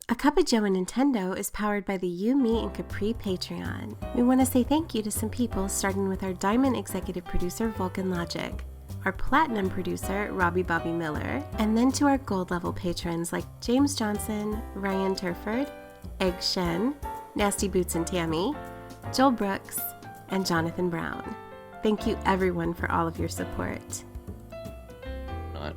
A Cuppa Joe Nintendo is powered by the You, Me, and Capri Patreon. We want to say thank you to some people, starting with our Diamond executive producer, Vulcan Logic, our Platinum producer, Robbie Bobby Miller, and then to our Gold level patrons like James Johnson, Ryan Turford, Egg Shen, Nasty Boots and Tammy, Joel Brooks, and Jonathan Brown. Thank you everyone for all of your support. Not.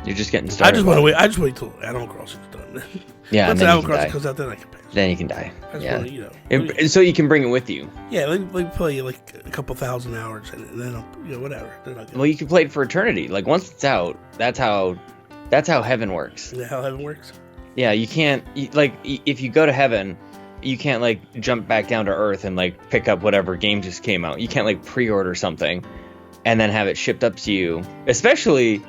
You're just getting started. I just wait till Animal Crossing is done. Yeah, once Animal Crossing comes out, then I can pass. Then you can die. That's yeah. What, so you can bring it with you. Yeah, like play like a couple thousand hours and then whatever. Then I'll well, you can play it for eternity. Like once it's out, that's how heaven works. Is that how heaven works? Yeah, you can't if you go to heaven, you can't like jump back down to earth and like pick up whatever game just came out. You can't like pre-order something and then have it shipped up to you, especially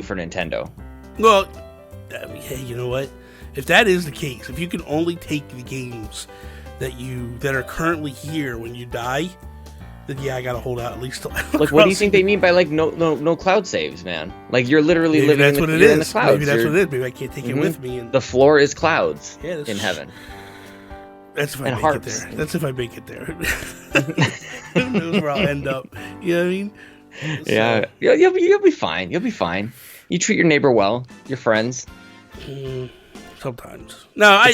for Nintendo. Well, hey, you know what? If that is the case, if you can only take the games that are currently here when you die, then yeah, I gotta hold out at least till like, what do you think they mean by like no cloud saves, man? Like you're literally Maybe living in the clouds. Maybe that's what it is. Maybe I can't take it with me. And the floor is clouds in heaven. That's if I make it there. That's if I make it there. Who knows where I'll end up? You know what I mean? Yeah, you'll be fine. You'll be fine. You treat your neighbor well, your friends. Sometimes. No, I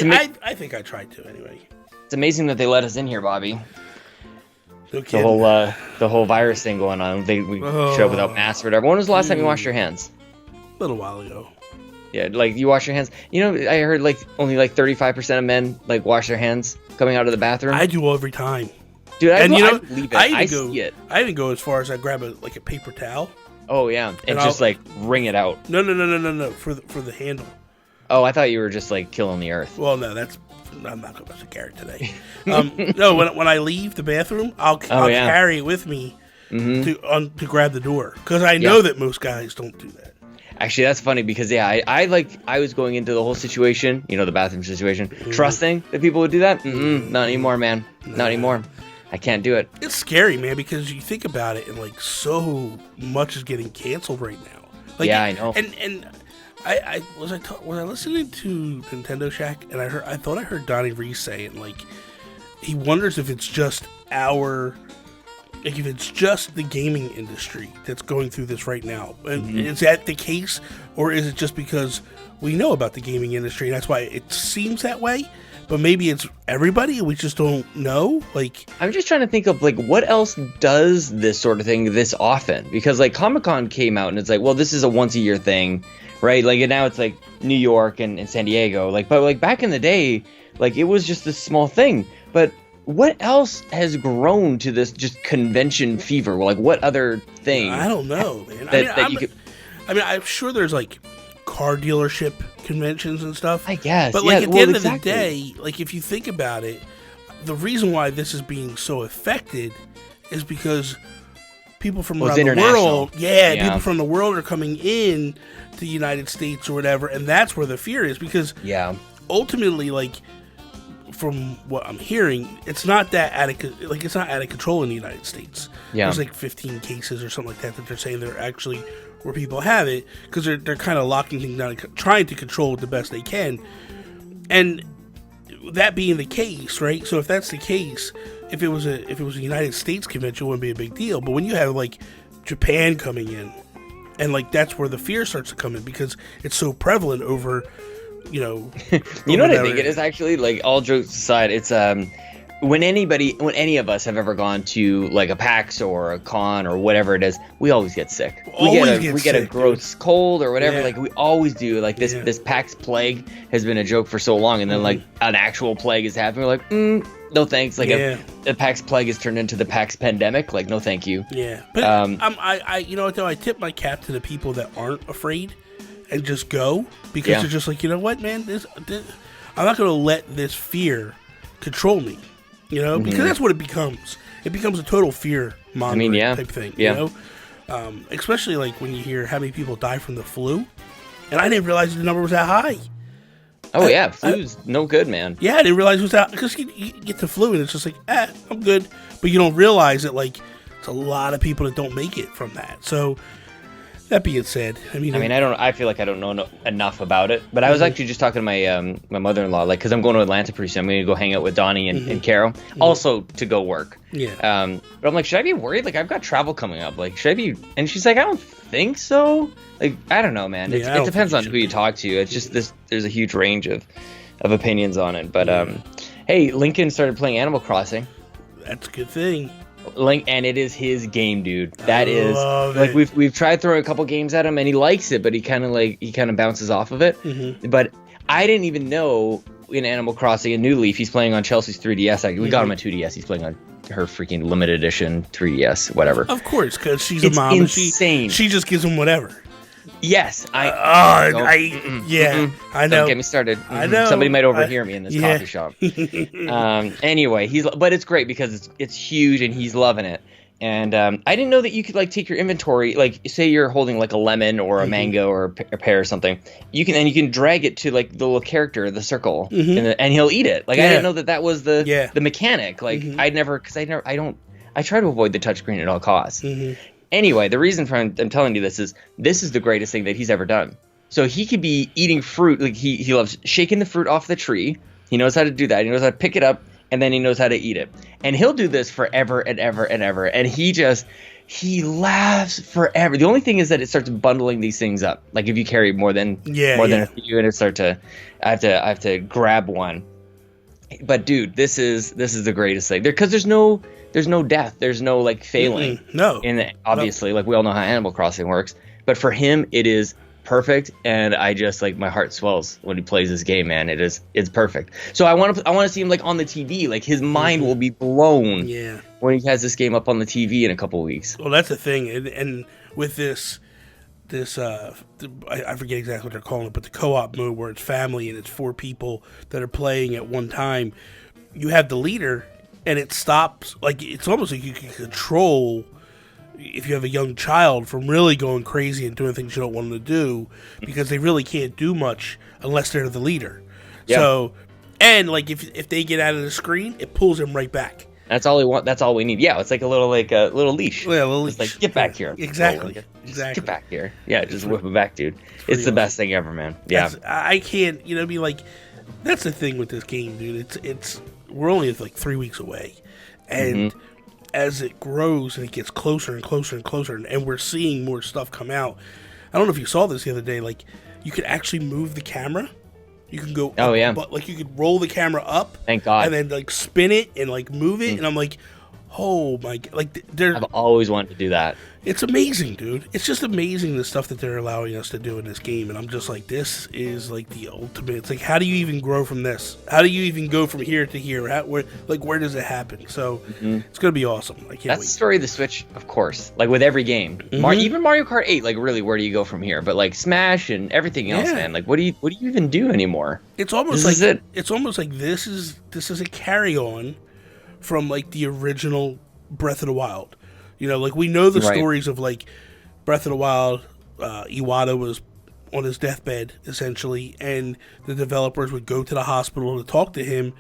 think I tried to anyway. It's amazing that they let us in here, Bobby. No kidding. The whole virus thing going on. We showed up without masks or whatever. When was the last time you washed your hands? A little while ago. Yeah, like you wash your hands. You know, I heard like only like 35% of men like wash their hands coming out of the bathroom. I do every time. Dude, I believe it. I see it. I even go as far as I grab a paper towel. Oh yeah, and just like wring it out. No. For the handle. Oh, I thought you were just like killing the earth. Well, no, I'm not going to carry it today. No, when I leave the bathroom, I'll carry it with me to grab the door because I know that most guys don't do that. Actually, that's funny because I was going into the whole situation, the bathroom situation, trusting that people would do that. Not anymore, man. Not anymore. I can't do it. It's scary, man, because you think about it, and like so much is getting canceled right now. Like, yeah, I know. And I was listening to Nintendo Shack, and I thought I heard Donnie Reese say it, like he wonders if it's just if it's just the gaming industry that's going through this right now. And is that the case, or is it just because we know about the gaming industry and that's why it seems that way? But maybe it's everybody and we just don't know. Like, I'm just trying to think of like what else does this sort of thing this often, because like Comic-Con came out and it's like, well, this is a once a year thing, right? Like, and now it's like New York and San Diego, like, but like back in the day, like it was just this small thing. But what else has grown to this just convention fever? Like, what other thing? I don't know, man. I'm sure there's like car dealership conventions and stuff. I guess. But like at the end of the day, like if you think about it, the reason why this is being so affected is because people from around the world, people from the world are coming in to the United States or whatever, and that's where the fear is because ultimately, like, from what I'm hearing, it's not that it's not out of control in the United States. Yeah. There's like 15 cases or something like that they're saying they're actually where people have it because they're kind of locking things down, trying to control it the best they can. And that being the case, right? So if that's the case, if it was a United States convention, it wouldn't be a big deal. But when you have like Japan coming in, and like that's where the fear starts to come in because it's so prevalent over. You know what I think it is actually, like all jokes aside, it's when any of us have ever gone to like a PAX or a con or whatever it is, we always get sick. We get a gross cold or whatever. Like we always do. Like this PAX plague has been a joke for so long, and then like an actual plague is happening. We're like, no thanks. Like a PAX plague has turned into the PAX pandemic. Like no thank you. Yeah, but I tip my cap to the people that aren't afraid and just go because they're just like, you know what, man, this I'm not going to let this fear control me, because that's what it becomes. It becomes a total fear mongering type thing, especially like when you hear how many people die from the flu, and I didn't realize the number was that high. Oh, flu's no good, man. Yeah, I didn't realize it was that, because you get the flu and it's just like, I'm good, but you don't realize that like it's a lot of people that don't make it from that. So That being said, I feel like I don't know enough about it, but I was actually just talking to my my mother-in-law, like, because I'm going to Atlanta pretty soon. I'm going to go hang out with Donnie and Carol, also to go work. Yeah. But I'm like, should I be worried? Like, I've got travel coming up. Like, should I be? And she's like, I don't think so. Like, I don't know, man. It depends on who you talk to. It's just there's a huge range of opinions on it. But hey, Lincoln started playing Animal Crossing. That's a good thing. And it is his game, dude. That is like we've tried throwing a couple games at him, and he likes it, but he kind of bounces off of it. But I didn't even know in Animal Crossing, a New Leaf, he's playing on Chelsea's 3DS. We got him a 2DS. He's playing on her freaking limited edition 3DS, whatever. Of course, because she's a mom. Insane. She just gives him whatever. Yes, I know. Don't get me started. I know. Somebody might overhear me in this coffee shop. Anyway, but it's great because it's huge and he's loving it. And I didn't know that you could like take your inventory, like say you're holding like a lemon or a mango or a pear or something. You can drag it to like the little character, the circle, and he'll eat it. Like I didn't know that was the mechanic. Like I try to avoid the touchscreen at all costs. Anyway, the reason for I'm telling you this is the greatest thing that he's ever done. So he could be eating fruit. Like he loves shaking the fruit off the tree. He knows how to do that. He knows how to pick it up, and then he knows how to eat it. And he'll do this forever and ever and ever. And he laughs forever. The only thing is that it starts bundling these things up. Like if you carry more than a few, and I have to grab one. But dude, this is the greatest thing. Because there's no death. There's no like failing. No. Obviously, like we all know how Animal Crossing works. But for him, it is perfect, and I just like my heart swells when he plays this game, man. It's perfect. So I want to see him like on the TV. Like his mind will be blown. Yeah. When he has this game up on the TV in a couple of weeks. Well, that's the thing, and with this I forget exactly what they're calling it, but the co-op mode where it's family and it's 4 people that are playing at one time. You have the leader, and it stops. Like it's almost like you can control, if you have a young child, from really going crazy and doing things you don't want them to do, because they really can't do much unless they're the leader. Yeah. So, and like if they get out of the screen, it pulls them right back. That's all we want. That's all we need. Yeah, it's like a little leash. Yeah, a little leash. It's like, get back here. Exactly. Get back here. Yeah, just whip it back, dude. It's the best thing ever, man. Yeah. I can't, be like, that's the thing with this game, dude. It's we're only like 3 weeks away, and as it grows and it gets closer and closer and closer, and we're seeing more stuff come out. I don't know if you saw this the other day. Like, you could actually move the camera. You can go up, but like you could roll the camera up. Thank God. And then like spin it and like move it, and I'm like, oh my God! Like I've always wanted to do that. It's amazing, dude. It's just amazing the stuff that they're allowing us to do in this game, and I'm just like, this is like the ultimate. It's like, how do you even grow from this? How do you even go from here to here? Where does it happen? So it's gonna be awesome. I can't wait. That's the story of the Switch, of course. Like with every game, even Mario Kart 8. Like really, where do you go from here? But like Smash and everything else, man. Like what do you even do anymore? It's almost it's almost like this is a carry on from like the original Breath of the Wild. Like we know the stories of like Breath of the Wild. Iwata was on his deathbed essentially, and the developers would go to the hospital to talk to him,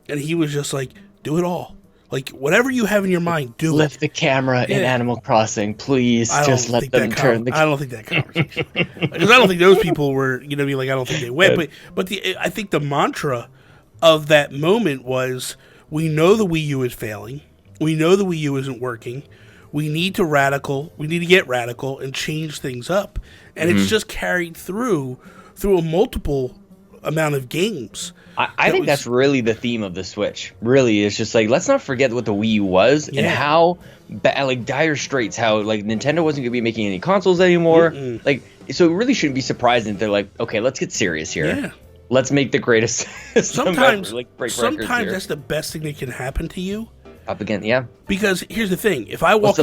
and he was just like, do it all. Like whatever you have in your mind, do Lift the camera in Animal Crossing, please. Just let them turn the I don't think that conversation. Because I don't think those people were, I don't think they went. But I think the mantra of that moment was, we know the Wii U is failing. We know the Wii U isn't working. We need to get radical and change things up. And it's just carried through a multiple amount of games. I think that's really the theme of the Switch. Really, it's just like, let's not forget what the Wii U was and how dire straits, how like Nintendo wasn't going to be making any consoles anymore. Like, so it really shouldn't be surprising that they're like, okay, let's get serious here. Yeah. Let's make the greatest sometimes ever. Like, break sometimes that's the best thing that can happen to you. Up again, yeah. Because here's the thing: if I walk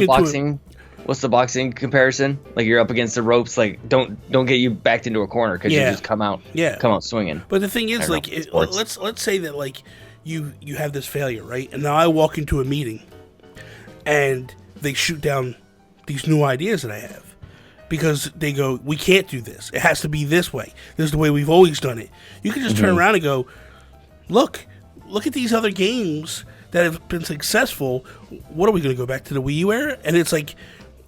what's the boxing comparison? Like you're up against the ropes. Like don't get you backed into a corner because you just come out swinging. But the thing is, like, let's say that like you have this failure, right? And now I walk into a meeting, and they shoot down these new ideas that I have. Because they go, we can't do this. It has to be this way. This is the way we've always done it. You can just turn around and go, look at these other games that have been successful. What are we going to go back to the Wii U era? And it's like,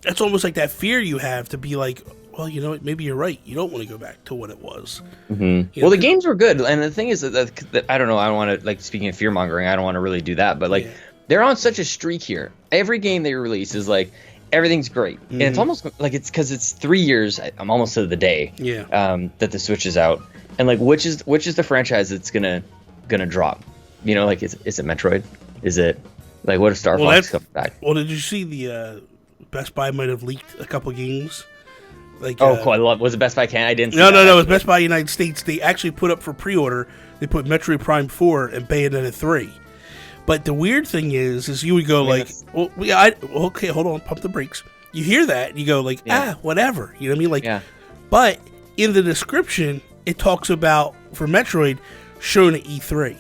It's almost like that fear you have to be like, well, you know what? Maybe you're right. You don't want to go back to what it was. Mm-hmm. Well, the games were good, and the thing is that I don't know. I don't want to, like, speaking of fear mongering, I don't want to really do that, but like they're on such a streak here. Every game they release is like everything's great, and it's almost like it's because it's 3 years. I'm almost to the day. That the Switch is out, and like which is the franchise that's gonna drop? You know, like is it Metroid? Is it like what if Star Fox comes back? Well, did you see the Best Buy might have leaked a couple games? Like, cool. Was it Best Buy Canada? I didn't see that. No, it was actually. Best Buy United States. They actually put up for pre-order. They put Metroid Prime 4 and Bayonetta 3. But the weird thing is you would go okay, hold on, pump the brakes. You hear that, and you go like, whatever. You know what I mean? Like, but in the description, it talks about, for Metroid, shown at E3.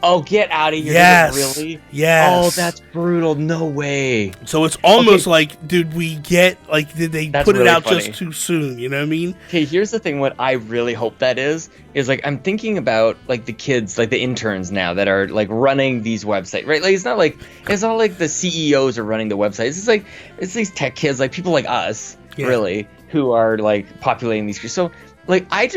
Oh, get out of here. Yes. Really? Yes. Oh, that's brutal. No way. So it's almost like, did they put it out just too soon? You know what I mean? Okay, here's the thing. What I really hope that is like, I'm thinking about like the kids, like the interns now that are like running these websites, right? Like, it's not like the CEOs are running the websites. It's these tech kids, like people like us, really, who are like populating these. So, like, I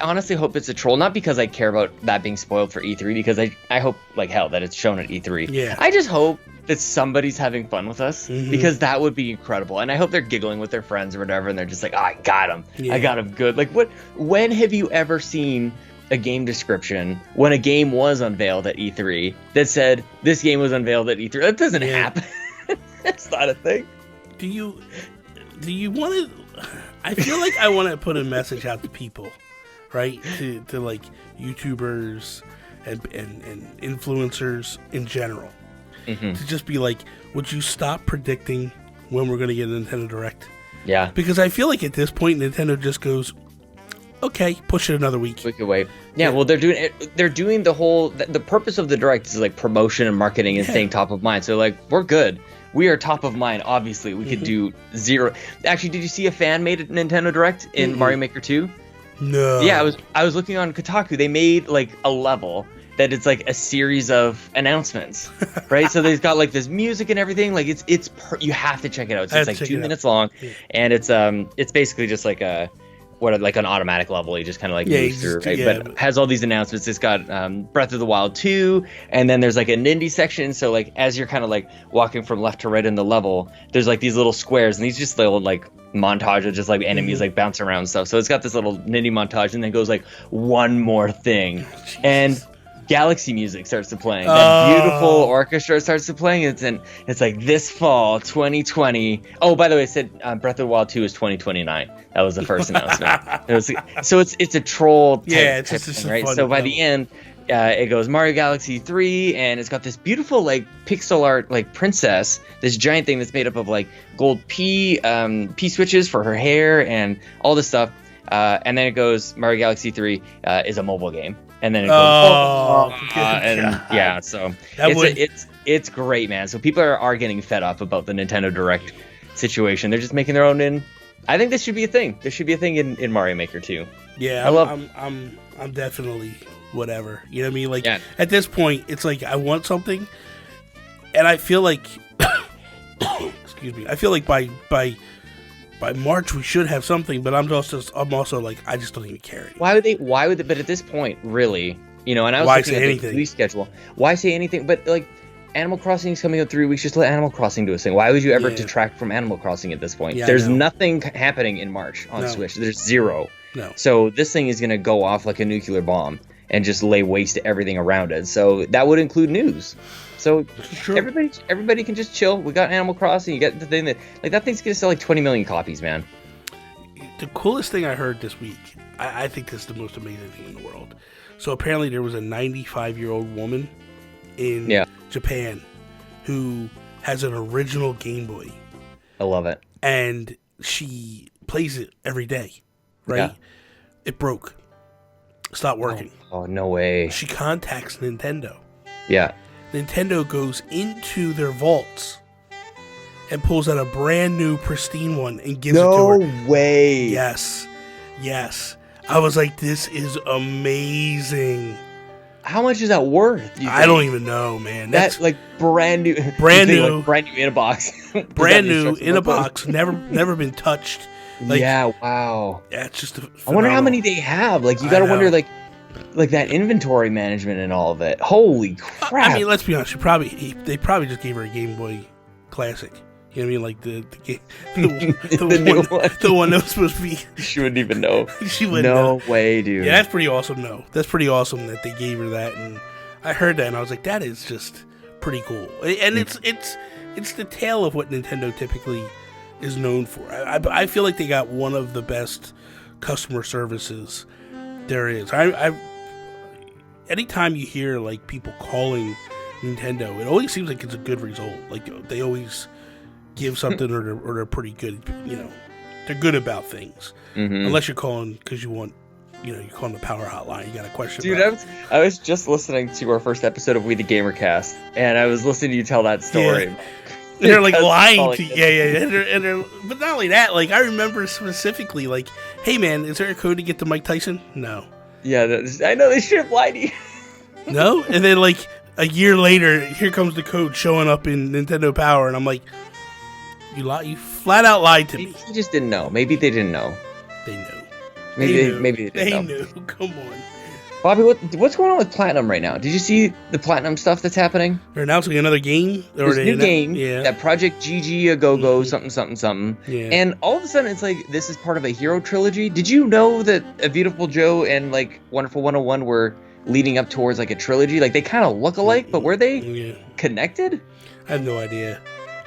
honestly hope it's a troll, not because I care about that being spoiled for E3, because I hope like hell that it's shown at E3. Yeah. I just hope that somebody's having fun with us, because that would be incredible. And I hope they're giggling with their friends or whatever, and they're just like, oh, I got him. Yeah. I got him good. Like, when have you ever seen a game description when a game was unveiled at E3 that said, this game was unveiled at E3? That doesn't happen. It's not a thing. Do you want to... I feel like I want to put a message out to people, right? To like YouTubers and influencers in general. To just be like, would you stop predicting when we're going to get a Nintendo Direct? Yeah. Because I feel like at this point, Nintendo just goes, okay, push it another week. We could wait. Yeah, well, they're doing the whole... The purpose of the Direct is like promotion and marketing and staying top of mind. So like, we're good. We are top of mind, obviously. We could do zero. Actually, did you see a fan made a Nintendo Direct in Mario Maker 2? No. Yeah, I was looking on Kotaku. They made like a level that it's like a series of announcements, right? So they've got like this music and everything. Like you have to check it out. So it's like 2 minutes long, and it's basically just like an automatic level. You just kind of like move through, right? But it has all these announcements. It's got Breath of the Wild 2, and then there's like an indie section. So like as you're kind of like walking from left to right in the level, there's like these little squares, and these just little like montage of just like enemies like bouncing around and stuff. So it's got this little indie montage, and then goes like one more thing, and Galaxy music starts to play. That beautiful orchestra starts to play. It's like this fall 2020. Oh, by the way, it said Breath of the Wild 2 is 2029. That was the first announcement. So it's a troll type thing, right? So by the end, it goes Mario Galaxy 3, and it's got this beautiful like pixel art like princess, this giant thing that's made up of like gold P switches for her hair and all this stuff. And then it goes Mario Galaxy 3 is a mobile game. And then it goes, so it's great, man. So people are getting fed up about the Nintendo Direct situation. They're just making their own in. I think this should be a thing. This should be a thing in Mario Maker 2. Yeah, I'm definitely whatever. You know what I mean? Like at this point, it's like I want something, and I feel like, excuse me, I feel like by March we should have something, but I'm also like, I just don't even care anymore. Why would they, but at this point, really, you know, and I was why looking say at anything? the release schedule. Why say anything? But like, Animal Crossing is coming in 3 weeks. Just let Animal Crossing do its thing. Why would you ever detract from Animal Crossing at this point? Yeah, There's nothing happening in March on Switch. There's zero. No. So this thing is going to go off like a nuclear bomb and just lay waste to everything around it. So that would include news. So everybody can just chill. We got Animal Crossing. You got the thing that thing's going to sell like 20 million copies, man. The coolest thing I heard this week, I think this is the most amazing thing in the world. So apparently there was a 95-year-old woman in Japan who has an original Game Boy. I love it. And she plays it every day, right? Yeah. It broke. Stopped working. Oh, no way. She contacts Nintendo. Yeah. Nintendo goes into their vaults and pulls out a brand new pristine one and gives it to her. No way. Yes. I was like, this is amazing. how much is that worth? I don't even know, man. That's like brand new in a box. Brand new in a box, never been touched. Like, yeah, wow. Yeah, it's just I wonder how many they have. Like, you got to wonder, like that inventory management and all of it. Holy crap! I mean, let's be honest. They probably just gave her a Game Boy Classic. You know what I mean? Like the one that was supposed to be. She wouldn't even know. She wouldn't know. No way, dude. Yeah, that's pretty awesome. No, that's pretty awesome that they gave her that, and I heard that, and I was like, that is just pretty cool. And it's the tale of what Nintendo typically is known for. I feel like they got one of the best customer services there is. Anytime you hear like people calling Nintendo, it always seems like it's a good result. Like they always give something, or they're pretty good. You know, they're good about things. Mm-hmm. Unless you're calling because you want, you're calling the power hotline. You got a question. Dude, I was just listening to our first episode of We the Gamercast, and I was listening to you tell that story. Yeah. They're like lying to you. Yeah. But not only that, like I remember specifically, like, hey man, is there a code to get to Mike Tyson? No. Yeah, I know they should have lied to you. No? And then like a year later, here comes the code showing up in Nintendo Power, and I'm like, you flat out lied to me. He just didn't know. Maybe they didn't know. They knew. Maybe they didn't know. They knew. Come on. Bobby, what's going on with Platinum right now? Did you see the Platinum stuff that's happening? They're announcing another game. There's a new game. Yeah. That Project GG a Go-Go something. Yeah. And all of a sudden, it's like this is part of a hero trilogy. Did you know that A Beautiful Joe and like Wonderful 101 were leading up towards like a trilogy? Like they kind of look alike, but were they connected? I have no idea.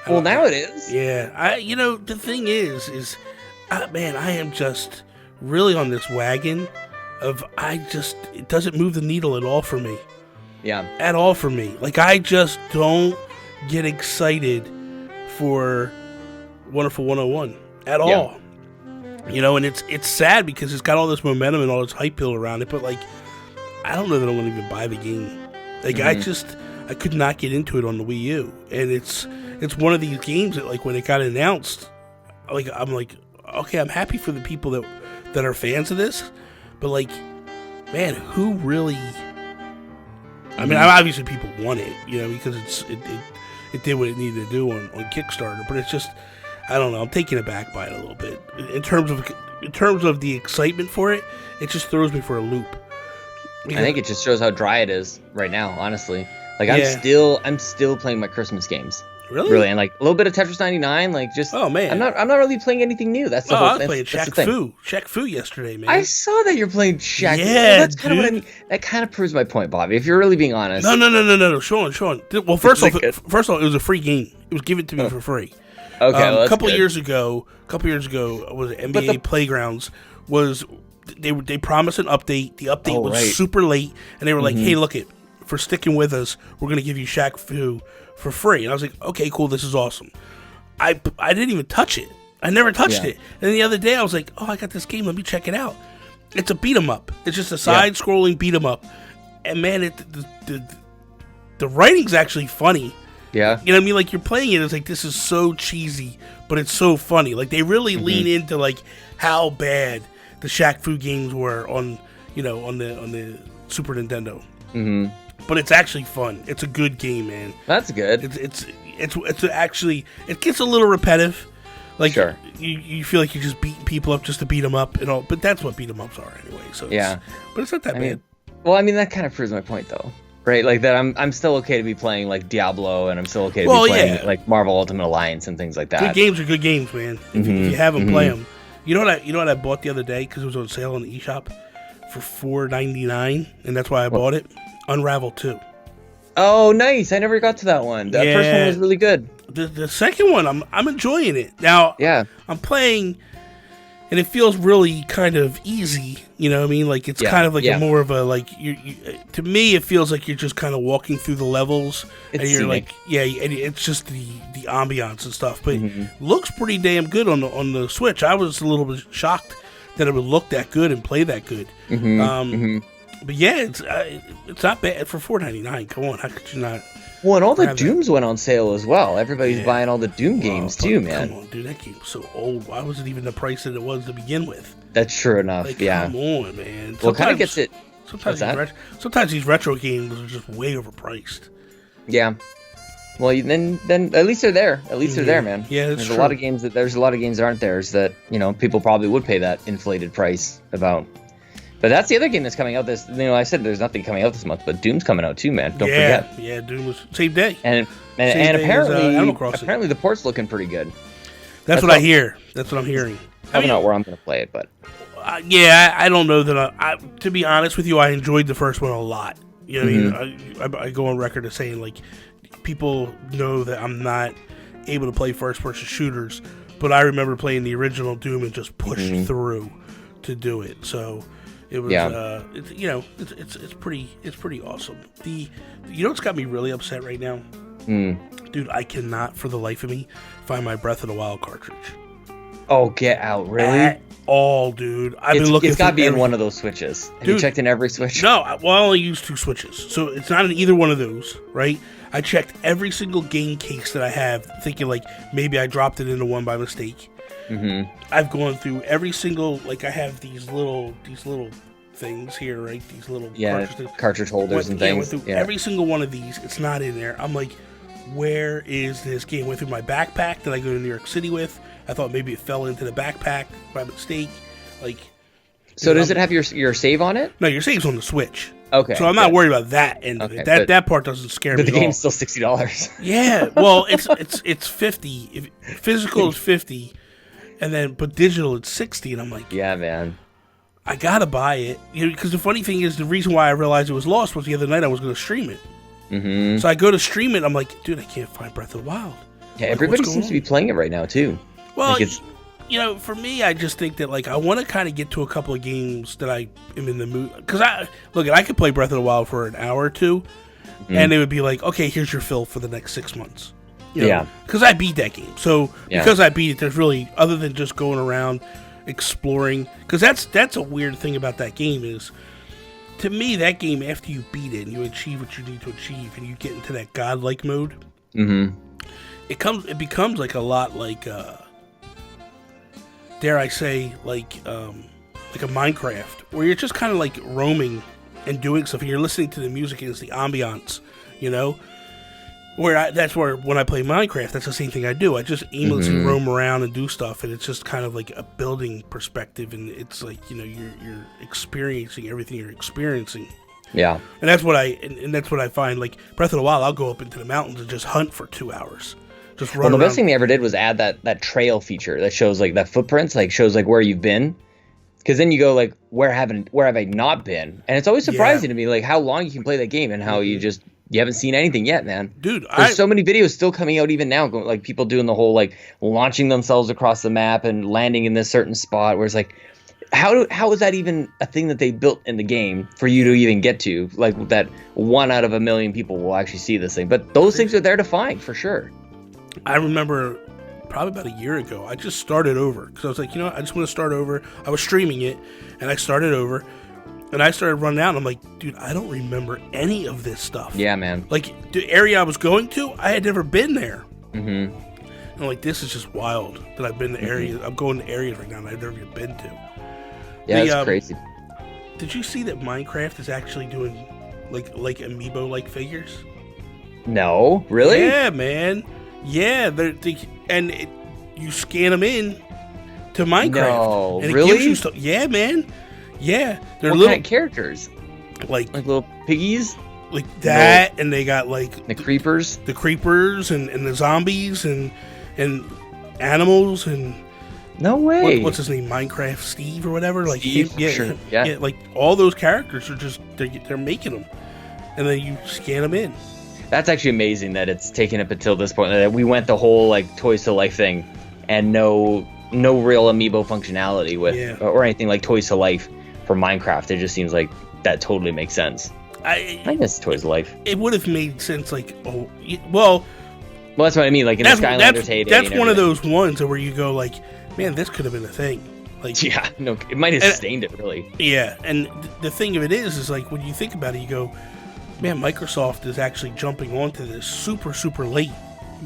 Well, now it is. Yeah. The thing is, man, I am just really on this wagon of it doesn't move the needle at all for me. Yeah. At all for me. Like, I just don't get excited for Wonderful 101 at all. And it's sad because it's got all this momentum and all this hype built around it, but like, I don't know that I'm going to even buy the game. Like, I could not get into it on the Wii U. And it's one of these games that, like, when it got announced, like, I'm like, okay, I'm happy for the people that are fans of this. But, like, man, who really... I mean, obviously people want it, because it did what it needed to do on Kickstarter. But it's just, I don't know, I'm taken aback by it a little bit. In terms of the excitement for it, it just throws me for a loop. I think it just shows how dry it is right now, honestly. Like, I'm still playing my Christmas games. Really, and like a little bit of Tetris 99, like just. Oh man, I'm not really playing anything new. That's the whole thing. I was playing Shaq Fu yesterday, man. I saw that you're playing Shaq. Yeah, that's kind of what I mean. That kind of proves my point, Bobby. If you're really being honest. No, Sean. Well, first off, it was a free game. It was given to me for free. Okay, a couple years ago, was it NBA Playgrounds was they promised an update. The update was super late, and they were like, "Hey, look it, for sticking with us, we're gonna give you Shaq Fu for free." And I was like, okay, cool, this is awesome. I didn't even touch it. I never touched it. And then the other day I was like, oh, I got this game, let me check it out. It's a beat 'em up. It's just a side-scrolling beat 'em up. And man, the writing's actually funny. Yeah. You know what I mean? Like, you're playing it, it's like, this is so cheesy, but it's so funny. Like, they really lean into, like, how bad the Shaq Fu games were on the Super Nintendo. Mm-hmm. But it's actually fun. It's a good game, man. That's good. It's actually, it gets a little repetitive. Like, sure. You feel like you're just beating people up just to beat them up and all. But that's what beat 'em ups are anyway. So but it's not that bad. That kind of proves my point, though, right? Like that, I'm still okay to be playing like Diablo, and I'm still okay to be playing like Marvel Ultimate Alliance and things like that. Good games are good games, man. If you have them, play them. You know what I bought the other day because it was on sale on the eShop for $4.99, and that's why I bought it. Unravel 2. Oh, nice! I never got to that one. That first one was really good. The second one, I'm enjoying it. Now, I'm playing, and it feels really kind of easy. You know what I mean? Like, it's kind of like a more of a, like, to me, it feels like you're just kind of walking through the levels. It's and you're scenic. and it's just the ambiance and stuff. But it looks pretty damn good on the Switch. I was a little bit shocked that it would look that good and play that good. But yeah, it's not bad for $4.99. Come on, how could you not? Well, and all the Dooms went on sale as well. Everybody's buying all the Doom games too, man. Come on, dude, that game was so old. Why was it even the price that it was to begin with? That's true enough. Like, come on, man. Well, kind of gets it. Sometimes these retro games are just way overpriced. Yeah. Well, then at least they're there. At least they're there, man. Yeah, that's there's true. a lot of games that aren't theirs that people probably would pay that inflated price about. But that's the other game that's coming out this. I said there's nothing coming out this month, but Doom's coming out too, man. Don't forget. Yeah, Doom was same day. And apparently the port's looking pretty good. That's what I hear. That's what I'm hearing. Probably not where I'm going to play it, but I don't know that. To be honest with you, I enjoyed the first one a lot. You know what I mean? I go on record as saying, like, people know that I'm not able to play first-person shooters, but I remember playing the original Doom and just pushing through to do it. So it was, it's pretty awesome. What's got me really upset right now? Dude, I cannot for the life of me find my Breath of the Wild cartridge. Oh, get out, really? At all, dude. I've been looking. It's got to be in one of those switches. Have you checked in every switch? No, I only use 2 switches, so it's not in either one of those, right? I checked every single game case that I have, thinking like maybe I dropped it into one by mistake. I've gone through every single, like, I have these little things here, right? These little cartridge holders and things. Went through every single one of these. It's not in there. I'm like, where is this game? Went through my backpack that I go to New York City with. I thought maybe it fell into the backpack by mistake. Like, so does it have your save on it? No, your save's on the Switch. Okay. So I'm not worried about that end of it. That part doesn't scare me. But the game's still $60. Yeah. Well, it's $50. Physical is $50, but digital it's $60, and I'm like, yeah, man. I gotta buy it. Because the funny thing is, the reason why I realized it was lost was the other night I was going to stream it. So I go to stream it. I'm like, dude, I can't find Breath of the Wild. Yeah, everybody seems to be playing it right now too. Well, for me, I just think that, like, I want to kind of get to a couple of games that I am in the mood. Because I could play Breath of the Wild for an hour or two, and it would be like, okay, here's your fill for the next 6 months. Because I beat that game. So because I beat it, there's really, other than just going around exploring, because that's a weird thing about that game is, to me, that game, after you beat it and you achieve what you need to achieve, and you get into that godlike mode, it becomes like a lot like, dare I say, like a Minecraft, where you're just kind of like roaming and doing stuff, and you're listening to the music and it's the ambiance, that's where when I play Minecraft, that's the same thing I do. I just aimlessly roam around and do stuff, and it's just kind of like a building perspective, and it's like, you're experiencing everything you're experiencing. Yeah. And that's what I find, like, Breath of the Wild, I'll go up into the mountains and just hunt for 2 hours. Just run around. The best thing they ever did was add that trail feature that shows, like, that footprints, like, shows, like, where you've been. Because then you go, like, where have I not been? And it's always surprising to me, like, how long you can play that game and how you haven't seen anything yet, man. Dude, there's so many videos still coming out even now, like, people doing the whole, like, launching themselves across the map and landing in this certain spot, where it's like, how is that even a thing that they built in the game for you to even get to? Like, that 1 out of 1 million people will actually see this thing. But those things are there to find, for sure. I remember probably about a year ago, I just started over. Because I was like, I just want to start over. I was streaming it, and I started over. And I started running out, and I'm like, dude, I don't remember any of this stuff. Yeah, man. Like, the area I was going to, I had never been there. And I'm like, this is just wild that I've been to areas. I'm going to areas right now that I've never even been to. Yeah, it's crazy. Did you see that Minecraft is actually doing, like amiibo-like figures? No, really? Yeah, man. Yeah, you scan them in to Minecraft. No, and it really? Gives you stuff. Yeah, man. Yeah, they're what little kind of characters, like little piggies, like that, and they got like the creepers, and the zombies and animals and. No way. What's his name? Minecraft Steve or whatever. Like Steve, him, yeah. Like all those characters are just they're making them, and then you scan them in. That's actually amazing that it's taken up until this point. That we went the whole like Toys to Life thing, and no real amiibo functionality with or anything like Toys to Life for Minecraft. It just seems like that totally makes sense. I miss Toys to Life. It would have made sense. Like, well, that's what I mean. Like in the Skylanders heyday. That's one of those ones where you go like, man, this could have been a thing. Like, yeah, no, it might have sustained it really. Yeah, and the thing of it is like when you think about it, you go, man, Microsoft is actually jumping onto this super, super late.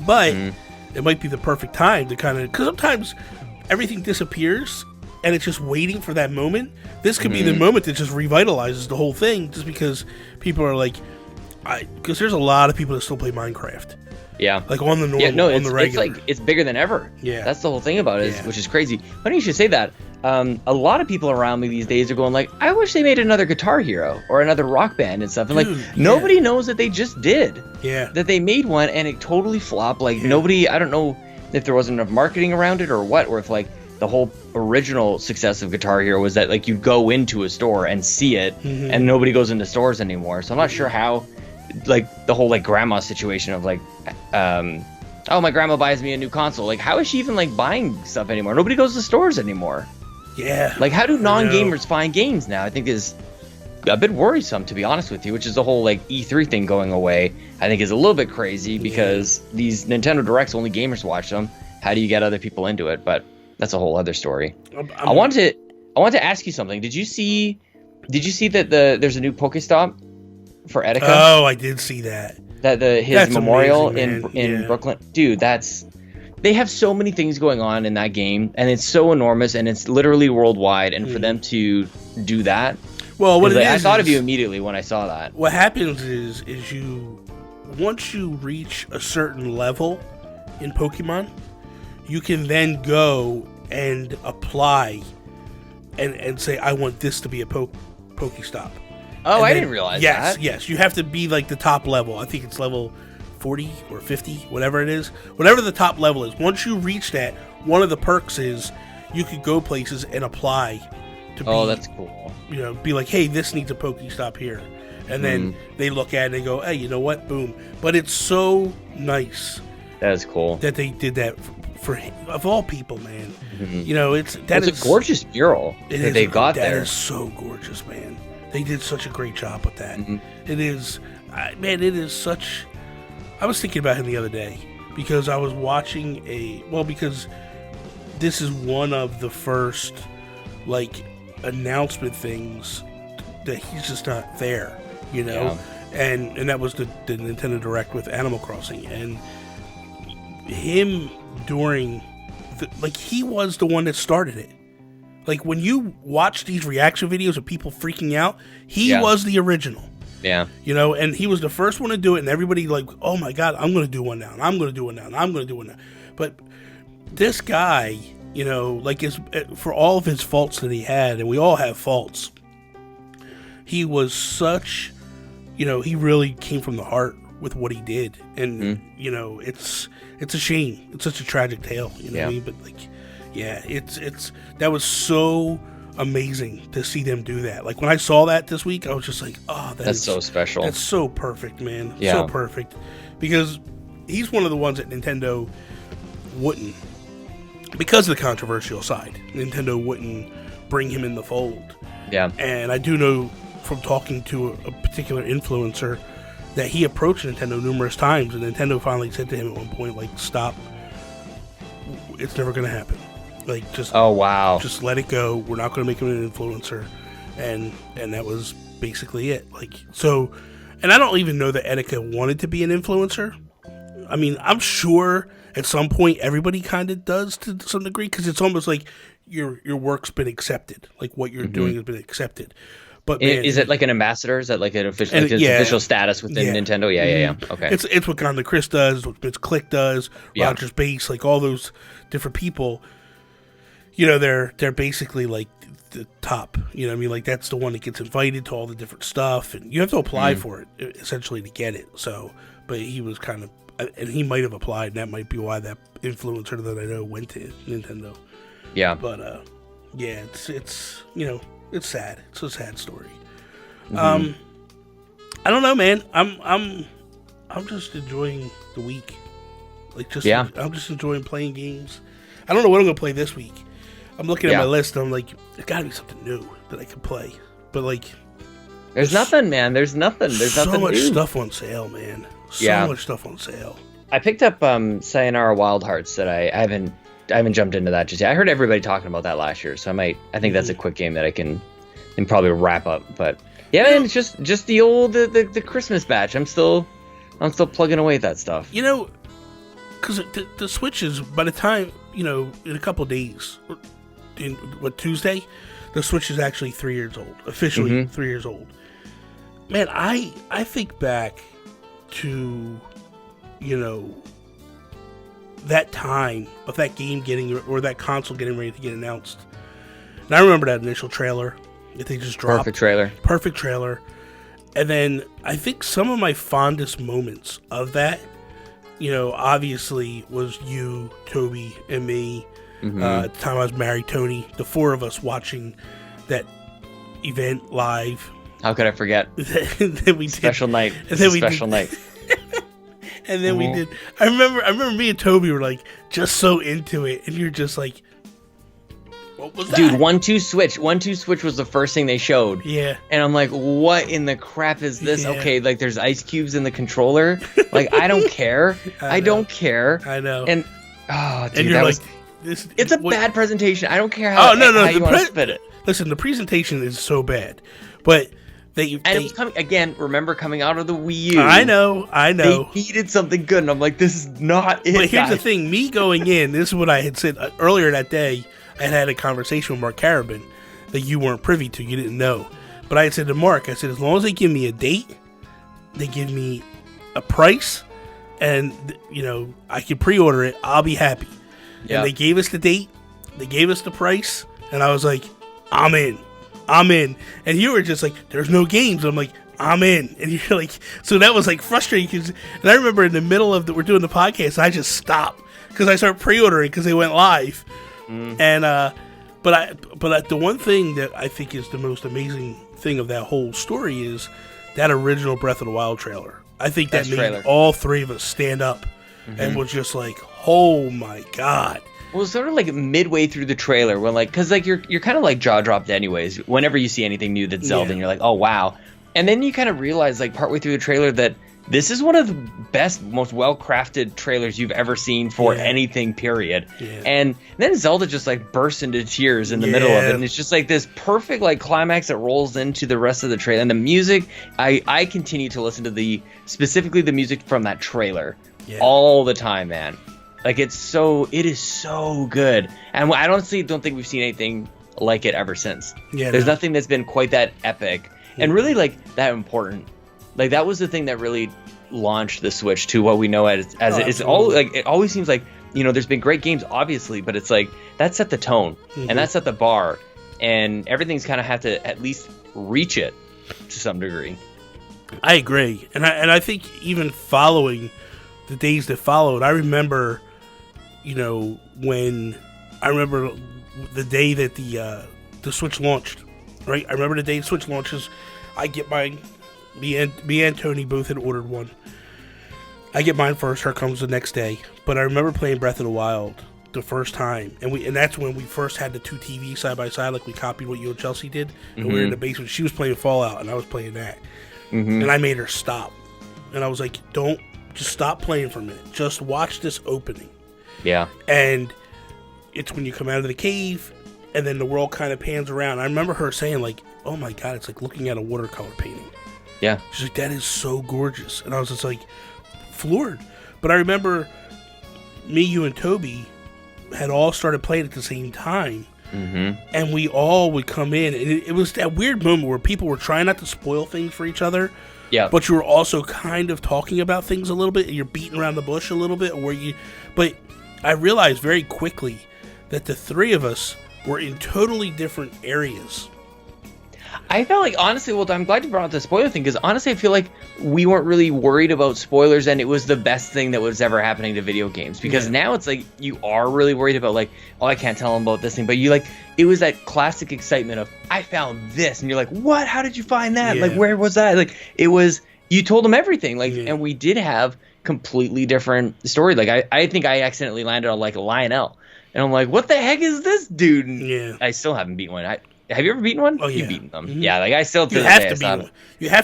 But it might be the perfect time to kind of, because sometimes everything disappears and it's just waiting for that moment. This could be the moment that just revitalizes the whole thing, just because people are like, because there's a lot of people that still play Minecraft. Yeah, like on the normal, on the regular. It's bigger than ever. Yeah, that's the whole thing about it, which is crazy. Funny you should say that. A lot of people around me these days are going like, I wish they made another Guitar Hero or another Rock Band and stuff. And like, nobody knows that they just did. Yeah, that they made one and it totally flopped. Like nobody, I don't know if there wasn't enough marketing around it or what, or if like the whole original success of Guitar Hero was that like you go into a store and see it, and nobody goes into stores anymore. So I'm not sure how. Like the whole like grandma situation of like oh, my grandma buys me a new console, like how is she even like buying stuff anymore? Nobody goes to stores anymore. Like how do non-gamers find games now? I think is a bit worrisome, to be honest with you, which is the whole like E3 thing going away. I think is a little bit crazy because these Nintendo Directs, only gamers watch them. How do you get other people into it? But that's a whole other story. I want to ask you something. Did you see that there's a new Pokestop for Etika? Oh, I did see that. His memorial amazing, in Brooklyn. Dude, they have so many things going on in that game, and it's so enormous, and it's literally worldwide. And for them to do that, well, I thought of you immediately when I saw that. What happens is once you reach a certain level in Pokemon, you can then go and apply and say, I want this to be a Pokestop. Oh, I didn't realize that. Yes, you have to be like the top level. I think it's level 40 or 50, whatever it is. Whatever the top level is. Once you reach that, one of the perks is you could go places and apply to be... Oh, that's cool. You know, be like, hey, this needs a Pokestop here. And then they look at it and they go, hey, you know what? Boom. But it's so nice. That is cool. That they did that for of all people, man. You know, it's a gorgeous mural that they got there. That is so gorgeous, man. They did such a great job with that. It is, man, it is such... I was thinking about him the other day because I was watching because this is one of the first, like, announcement things that he's just not there, you know? Yeah. And that was the Nintendo Direct with Animal Crossing. And him during... he was the one that started it. Like, when you watch these reaction videos of people freaking out, he was the original. Yeah. You know, and he was the first one to do it, and everybody like, oh my God, I'm going to do one now, and I'm going to do one now, and I'm going to do one now. But this guy, you know, like, for all of his faults that he had, and we all have faults, he was such, you know, he really came from the heart with what he did. And, you know, it's a shame. It's such a tragic tale, you know what I mean? But, like... Yeah, that was so amazing to see them do that. Like when I saw that this week, I was just like, oh, that's so special. That's so perfect, man. Yeah. So perfect. Because he's one of the ones that Nintendo wouldn't, because of the controversial side, Nintendo wouldn't bring him in the fold. Yeah. And I do know from talking to a particular influencer that he approached Nintendo numerous times, and Nintendo finally said to him at one point, like, stop. It's never going to happen. Like, just just let it go. We're not going to make him an influencer, and that was basically it. Like, so, and I don't even know that Etika wanted to be an influencer. I mean, I'm sure at some point everybody kind of does to some degree, because it's almost like your work's been accepted, like what you're doing has been accepted. But man, is it like an ambassador? Is that like an official, official status within Nintendo? Yeah. Okay. It's what Conda Chris does, what Vince Click does, Rogers Base, like all those different people. You know, they're basically like the top. You know what I mean? Like that's the one that gets invited to all the different stuff, and you have to apply for it essentially to get it. So, but he was kind of, and he might have applied, and that might be why that influencer that I know went to Nintendo. Yeah. But yeah, it's you know, it's sad. It's a sad story. I don't know, man. I'm just enjoying the week. Like I'm just enjoying playing games. I don't know what I'm gonna play this week. I'm looking at my list, and I'm like, there's gotta be something new that I can play. But like, there's nothing, man. There's nothing. There's nothing. So much new. stuff on sale, man. So much stuff on sale. I picked up Sayonara Wild Hearts that I haven't jumped into that just yet. I heard everybody talking about that last year, so I think that's a quick game that I can probably wrap up. But yeah, man, it's just the old the Christmas batch. I'm still plugging away at that stuff. You know, because the Switch is, by the time, you know, in a couple days, Tuesday, the Switch is actually 3 years old. Officially 3 years old. Man, I think back to, that time of that game or that console getting ready to get announced. And I remember that initial trailer that they just dropped. Perfect trailer. And then I think some of my fondest moments of that, obviously was you, Toby, and me. At the time I was married, Tony, the four of us watching that event live. How could I forget? Then we special did. night. And then we special night. And then we did. I remember me and Toby were like just so into it, and you're just like, what was that? Dude, 1-2 switch. 1-2 switch was the first thing they showed. Yeah. And I'm like, what in the crap is this? Yeah. Okay, like there's ice cubes in the controller. Like I don't care. I don't care. I know. And dude, and you're that like, it's a bad presentation. I don't care how you want to spit it. Listen, the presentation is so bad, but it was coming again. Remember, coming out of the Wii U. I know. They needed something good, and I'm like, this is not it. But here's the thing: me going in, this is what I had said earlier that day. I had a conversation with Mark Carabin that you weren't privy to, you didn't know. But I had said to Mark, I said, as long as they give me a date, they give me a price, and I can pre-order it, I'll be happy. Yeah. And they gave us the date, they gave us the price, and I was like, I'm in. And you were just like, there's no games. I'm like, I'm in. And you're like, so that was like frustrating. And I remember in the middle of we're doing the podcast, I just stopped because I started pre-ordering because they went live. And but the one thing that I think is the most amazing thing of that whole story is that original Breath of the Wild trailer. I think that made all three of us stand up and was just like, oh my god. Well, sort of like midway through the trailer, when because you're kind of like jaw dropped anyways. Whenever you see anything new that's Zelda, and you're like, oh wow, and then you kind of realize like partway through the trailer that this is one of the best, most well crafted trailers you've ever seen for anything. Period. Yeah. And then Zelda just like bursts into tears in the middle of it, and it's just like this perfect like climax that rolls into the rest of the trailer. And the music, I continue to listen to specifically the music from that trailer all the time, man. Like it is so good, and I honestly don't think we've seen anything like it ever since. Yeah, there's nothing that's been quite that epic and really like that important. Like that was the thing that really launched the Switch to what we know as it's all like. It always seems like there's been great games, obviously, but it's like that set the tone and that set the bar, and everything's kind of have to at least reach it to some degree. I agree, and I think even following the days that followed, I remember. When I remember the day that the Switch launched, right? I remember the day the Switch launches. I get mine. Me and Tony both had ordered one. I get mine first. Her comes the next day. But I remember playing Breath of the Wild the first time, and that's when we first had the two TVs side by side. Like we copied what you and Chelsea did, and we were in the basement. She was playing Fallout, and I was playing that. And I made her stop, and I was like, "Don't just stop playing for a minute. Just watch this opening." Yeah. And it's when you come out of the cave and then the world kind of pans around. I remember her saying like, oh my god, it's like looking at a watercolor painting. Yeah. She's like, that is so gorgeous. And I was just like floored. But I remember me, you, and Toby had all started playing at the same time. And we all would come in, and it was that weird moment where people were trying not to spoil things for each other. Yeah. But you were also kind of talking about things a little bit, and you're beating around the bush a little bit. But I realized very quickly that the three of us were in totally different areas. I felt like, honestly, well, I'm glad you brought up the spoiler thing, because honestly, I feel like we weren't really worried about spoilers, and it was the best thing that was ever happening to video games. Because now it's like you are really worried about, like, oh, I can't tell them about this thing. But it was that classic excitement of, I found this. And you're like, what? How did you find that? Like, where was that? Like, it was, you told them everything. Like, and we did have completely different story. Like, I think I accidentally landed on, like, a Lionel. And I'm like, what the heck is this dude? And I still haven't beaten one. Have you ever beaten one? Oh, yeah. You've beaten them. Yeah, like I still You have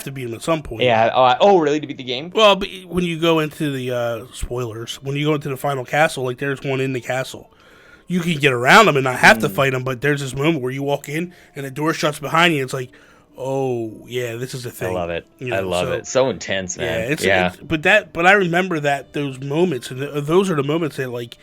to beat them at some point. Yeah. Oh, really? To beat the game? Well, but when you go into the spoilers, when you go into the final castle, like there's one in the castle. You can get around them and not have to fight them, but there's this moment where you walk in and the door shuts behind you. It's like, oh yeah, this is the thing. I love it. I love it. So intense, man. But I remember those moments, and those are the moments that like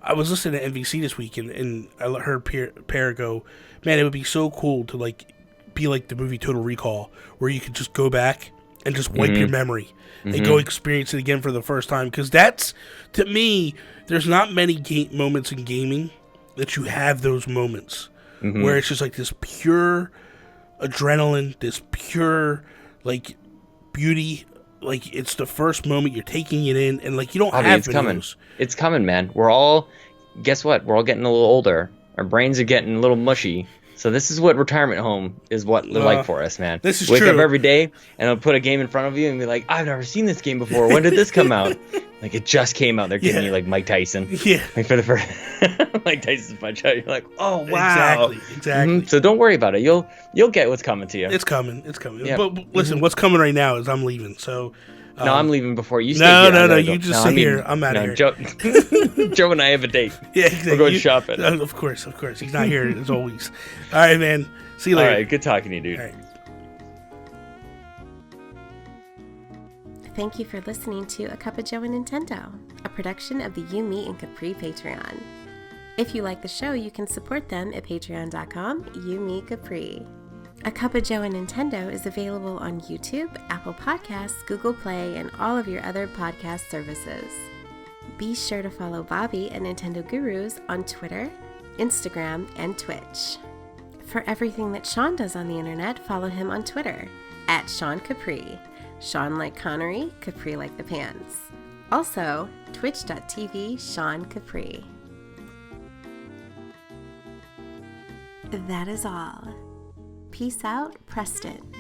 I was listening to NBC this week, and I heard Pear go, man, it would be so cool to like be like the movie Total Recall, where you could just go back and just wipe your memory and go experience it again for the first time. Because that's, to me, there's not many moments in gaming that you have those moments where it's just like this pure adrenaline, this pure like beauty. Like, it's the first moment you're taking it in, and like you don't have it's coming. It's coming, man. Guess what? We're all getting a little older. Our brains are getting a little mushy. So this is what retirement home is what they're like for us, man. This is Wake true. up every day, and I'll put a game in front of you and be like, I've never seen this game before. When did this come out? Like, it just came out. They're giving you like Mike Tyson. Yeah. Like for the first Mike Tyson's punch out. You're like, oh wow. Exactly. So don't worry about it. You'll get what's coming to you. It's coming. Yeah. But listen, what's coming right now is I'm leaving. So no, I'm leaving before you. No. You just sit here. I'm out of here. Joe and I have a date. Yeah, exactly. We're going shopping. Of course. He's not here as always. All right, man. See you later. All right, good talking to you, dude. All right. Thank you for listening to A Cuppa Joe Nintendo, a production of the You, Me, and Capri Patreon. If you like the show, you can support them at patreon.com, You, Me, Capri. A Cuppa Joe Nintendo is available on YouTube, Apple Podcasts, Google Play, and all of your other podcast services. Be sure to follow Bobby at Nintendo Gurus on Twitter, Instagram, and Twitch. For everything that Sean does on the internet, follow him on Twitter, at Sean Capri. Sean like Connery, Capri like the pants. Also, twitch.tv Sean Capri. That is all. Peace out, Preston.